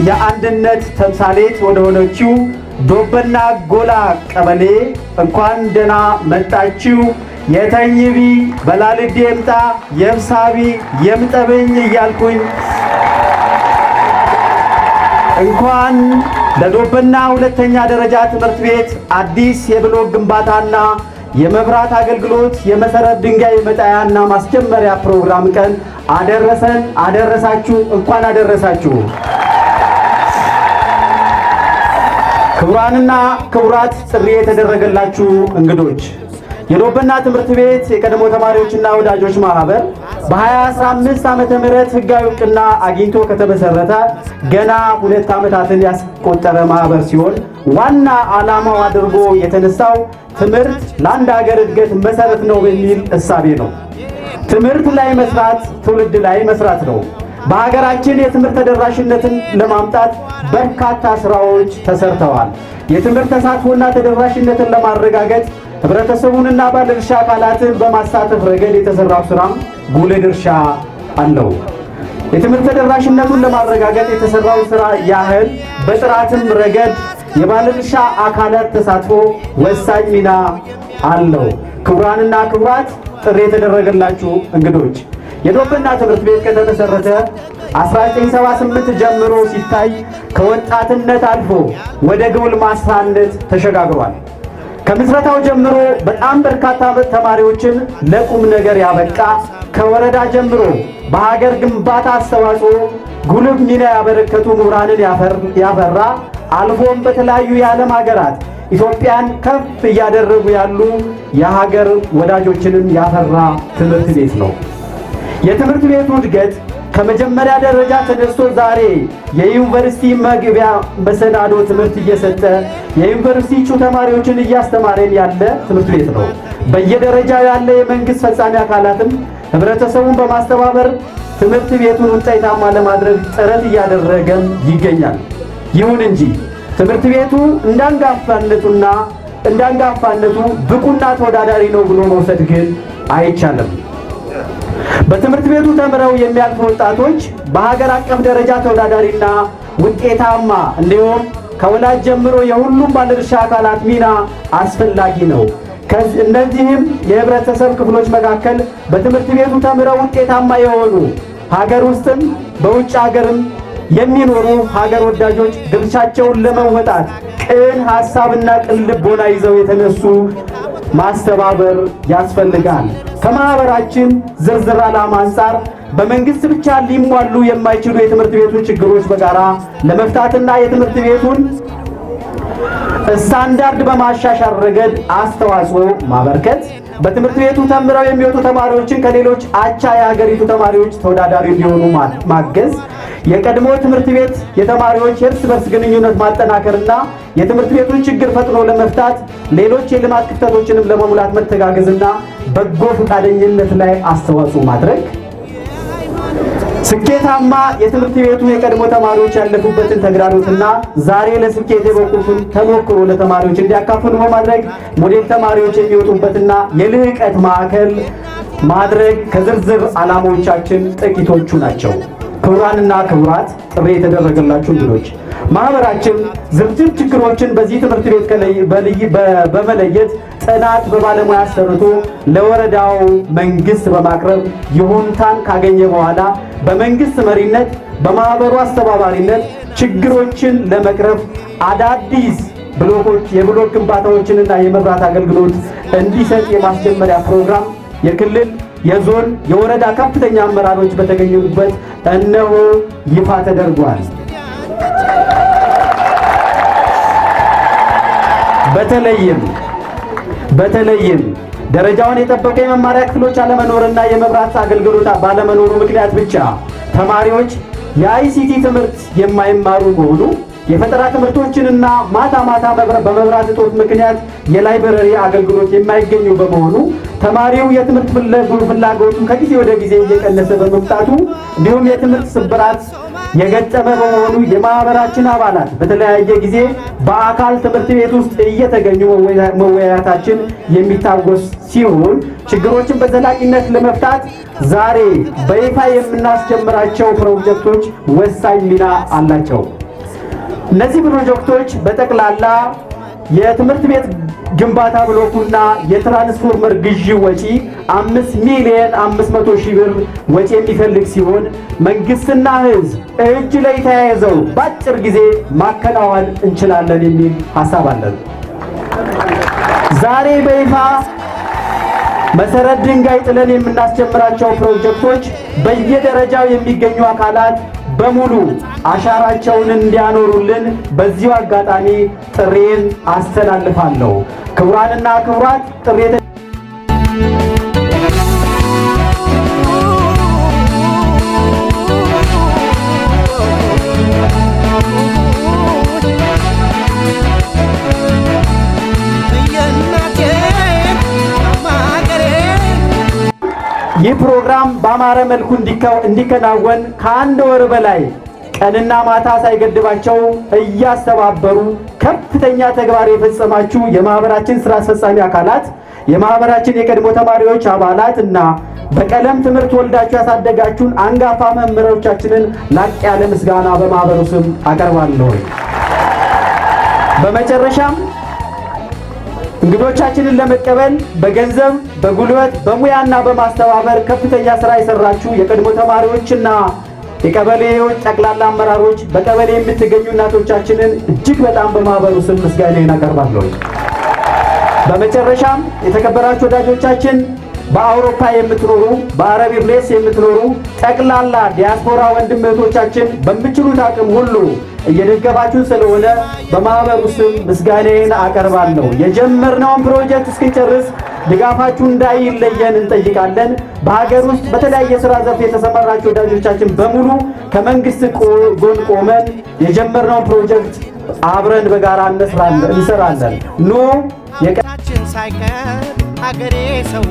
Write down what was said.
የአንድነት ተምሳሌት ወደ ሆነችው ዶበና ጎላ ቀበሌ እንኳን ደህና መጣችሁ። የተኝቢ በላልዴ የምጣ የምሳቢ የምጠብኝ እያልኩኝ እንኳን ለዶበና ሁለተኛ ደረጃ ትምህርት ቤት አዲስ የብሎክ ግንባታና የመብራት አገልግሎት የመሰረት ድንጋይ መጣያና ማስጀመሪያ ፕሮግራም ቀን አደረሰን አደረሳችሁ። እንኳን አደረሳችሁ። ክቡራንና ክቡራት፣ ጥሪ የተደረገላችሁ እንግዶች፣ የዶበና ትምህርት ቤት የቀድሞ ተማሪዎችና ወዳጆች ማህበር በ2015 ዓመተ ምህረት ህጋዊ እውቅና አግኝቶ ከተመሰረተ ገና 2 ዓመታትን ያስቆጠረ ማህበር ሲሆን ዋና ዓላማው አድርጎ የተነሳው ትምህርት ለአንድ ሀገር እድገት መሰረት ነው በሚል እሳቤ ነው። ትምህርት ላይ መስራት ትውልድ ላይ መስራት ነው። በሀገራችን የትምህርት ተደራሽነትን ለማምጣት በርካታ ስራዎች ተሰርተዋል። የትምህርት ተሳትፎና ተደራሽነትን ለማረጋገጥ ህብረተሰቡንና ባለድርሻ አካላትን በማሳተፍ ረገድ የተሰራው ስራም ጉልህ ድርሻ አለው። የትምህርት ተደራሽነቱን ለማረጋገጥ የተሰራው ስራ ያህል በጥራትም ረገድ የባለድርሻ አካላት ተሳትፎ ወሳኝ ሚና አለው። ክቡራንና ክቡራት፣ ጥሪ የተደረገላችሁ እንግዶች፣ የዶበና ትምህርት ቤት ከተመሰረተ 1978 ጀምሮ ሲታይ ከወጣትነት አልፎ ወደ ጎልማሳነት ተሸጋግሯል። ከምስረታው ጀምሮ በጣም በርካታ ተማሪዎችን ለቁም ነገር ያበቃ፣ ከወረዳ ጀምሮ በሀገር ግንባታ አስተዋጽኦ ጉልህ ሚና ያበረከቱ ምሁራንን ያፈራ፣ አልፎም በተለያዩ የዓለም ሀገራት ኢትዮጵያን ከፍ እያደረጉ ያሉ የሀገር ወዳጆችንም ያፈራ ትምህርት ቤት ነው። የትምህርት ቤቱ እድገት ከመጀመሪያ ደረጃ ተነስቶ ዛሬ የዩኒቨርሲቲ መግቢያ መሰናዶ ትምህርት እየሰጠ የዩኒቨርሲቲ እጩ ተማሪዎችን እያስተማረን ያለ ትምህርት ቤት ነው። በየደረጃው ያለ የመንግስት ፈጻሚ አካላትም ህብረተሰቡን በማስተባበር ትምህርት ቤቱን ውጤታማ ለማድረግ ጥረት እያደረገም ይገኛል። ይሁን እንጂ ትምህርት ቤቱ እንዳንጋፋነቱ ብቁና ተወዳዳሪ ነው ብሎ መውሰድ ግን አይቻልም። በትምህርት ቤቱ ተምረው የሚያልፉ ወጣቶች በሀገር አቀፍ ደረጃ ተወዳዳሪና ውጤታማ እንዲሁም ከወላጅ ጀምሮ የሁሉም ባለድርሻ አካላት ሚና አስፈላጊ ነው። እነዚህም የህብረተሰብ ክፍሎች መካከል በትምህርት ቤቱ ተምረው ውጤታማ የሆኑ ሀገር ውስጥም በውጭ ሀገርም የሚኖሩ ሀገር ወዳጆች ድርሻቸውን ለመወጣት ቅን ሐሳብና ቅን ልቦና ይዘው የተነሱ ማስተባበር ያስፈልጋል። ከማህበራችን ዝርዝር ዓላማ አንፃር በመንግስት ብቻ ሊሟሉ የማይችሉ የትምህርት ቤቱን ችግሮች በጋራ ለመፍታትና የትምህርት ቤቱን ስታንዳርድ በማሻሻል ረገድ አስተዋጽኦ ማበርከት፣ በትምህርት ቤቱ ተምረው የሚወጡ ተማሪዎችን ከሌሎች አቻ የሀገሪቱ ተማሪዎች ተወዳዳሪ እንዲሆኑ ማገዝ፣ የቀድሞ ትምህርት ቤት የተማሪዎች የእርስ በርስ ግንኙነት ማጠናከርና የትምህርት ቤቱን ችግር ፈጥኖ ለመፍታት ሌሎች የልማት ክፍተቶችንም ለመሙላት መተጋገዝና በጎ ፈቃደኝነት ላይ አስተዋጽኦ ማድረግ፣ ስኬታማ የትምህርት ቤቱ የቀድሞ ተማሪዎች ያለፉበትን ተግዳሮትና ዛሬ ለስኬት የበቁትን ተሞክሮ ለተማሪዎች እንዲያካፍሉ በማድረግ ሞዴል ተማሪዎች የሚወጡበትና የልህቀት ማዕከል ማድረግ ከዝርዝር ዓላማዎቻችን ጥቂቶቹ ናቸው። ክቡራንና ክቡራት፣ ጥሪ የተደረገላችሁ እንግዶች፣ ማህበራችን ዝርዝር ችግሮችን በዚህ ትምህርት ቤት በመለየት ጥናት በባለሙያ አሰርቶ ለወረዳው መንግስት በማቅረብ ይሁንታን ካገኘ በኋላ በመንግስት መሪነት በማህበሩ አስተባባሪነት ችግሮችን ለመቅረፍ አዳዲስ የብሎክ ግንባታዎችንና የመብራት አገልግሎት እንዲሰጥ የማስጀመሪያ ፕሮግራም የክልል፣ የዞን፣ የወረዳ ከፍተኛ አመራሮች በተገኙበት እነሆ ይፋ ተደርጓል። በተለይም ደረጃውን የጠበቀ የመማሪያ ክፍሎች አለመኖርና የመብራት አገልግሎት ባለመኖሩ ምክንያት ብቻ ተማሪዎች የአይሲቲ ትምህርት የማይማሩ መሆኑ፣ የፈጠራ ትምህርቶችንና ማታ በመብራት እጦት ምክንያት የላይብረሪ አገልግሎት የማይገኙ በመሆኑ ተማሪው የትምህርት ፍላጎቱ ከጊዜ ወደ ጊዜ እየቀነሰ በመምጣቱ እንዲሁም የትምህርት ስብራት የገጠመ በመሆኑ የማህበራችን አባላት በተለያየ ጊዜ በአካል ትምህርት ቤት ውስጥ እየተገኙ መወያየታችን የሚታወስ ሲሆን ችግሮችን በዘላቂነት ለመፍታት ዛሬ በይፋ የምናስጀምራቸው ፕሮጀክቶች ወሳኝ ሚና አላቸው። እነዚህ ፕሮጀክቶች በጠቅላላ የትምህርት ቤት ግንባታ ብሎኩና የትራንስፎርመር ግዢ ወጪ 5,500,000 ብር ወጪ የሚፈልግ ሲሆን መንግስትና ህዝብ እጅ ላይ ተያይዘው በአጭር ጊዜ ማከናወን እንችላለን የሚል ሐሳብ አለን። ዛሬ በይፋ መሰረት ድንጋይ ጥለን የምናስጀምራቸው ፕሮጀክቶች በየደረጃው የሚገኙ አካላት በሙሉ አሻራቸውን እንዲያኖሩልን በዚሁ አጋጣሚ ጥሬን አስተላልፋለሁ። ክቡራንና ክቡራት ጥሬ ይህ ፕሮግራም በአማረ መልኩ እንዲከናወን ከአንድ ወር በላይ ቀንና ማታ ሳይገድባቸው እያስተባበሩ ከፍተኛ ተግባር የፈጸማችሁ የማህበራችን ስራ አስፈጻሚ አካላት፣ የማህበራችን የቀድሞ ተማሪዎች አባላት እና በቀለም ትምህርት ወልዳችሁ ያሳደጋችሁን አንጋፋ መምህሮቻችንን ላቅ ያለ ምስጋና በማህበሩ ስም አቀርባለሁ። በመጨረሻም እንግዶቻችንን ለመቀበል በገንዘብ፣ በጉልበት፣ በሙያና በማስተባበር ከፍተኛ ስራ የሰራችሁ የቀድሞ ተማሪዎችና የቀበሌዎች ጠቅላላ አመራሮች፣ በቀበሌ የምትገኙ እናቶቻችንን እጅግ በጣም በማህበሩ ስም ምስጋናዬን አቀርባለሁ። በመጨረሻም የተከበራችሁ ወዳጆቻችን በአውሮፓ የምትኖሩ በአረብ ኤምሬትስ የምትኖሩ ጠቅላላ ዲያስፖራ ወንድም እህቶቻችን በምትችሉት አቅም ሁሉ እየደገፋችሁ ስለሆነ በማህበሩ ስም ምስጋናዬን አቀርባለሁ። የጀመርነውን ፕሮጀክት እስክንጨርስ ድጋፋችሁ እንዳይለየን እንጠይቃለን። በሀገር ውስጥ በተለያየ ስራ ዘርፍ የተሰማራችሁ ወዳጆቻችን በሙሉ ከመንግስት ጎን ቆመን የጀመርነውን ፕሮጀክት አብረን በጋራ እንሰራለን። ኑ የቀናችን ሳይቀር ሀገሬ ሰው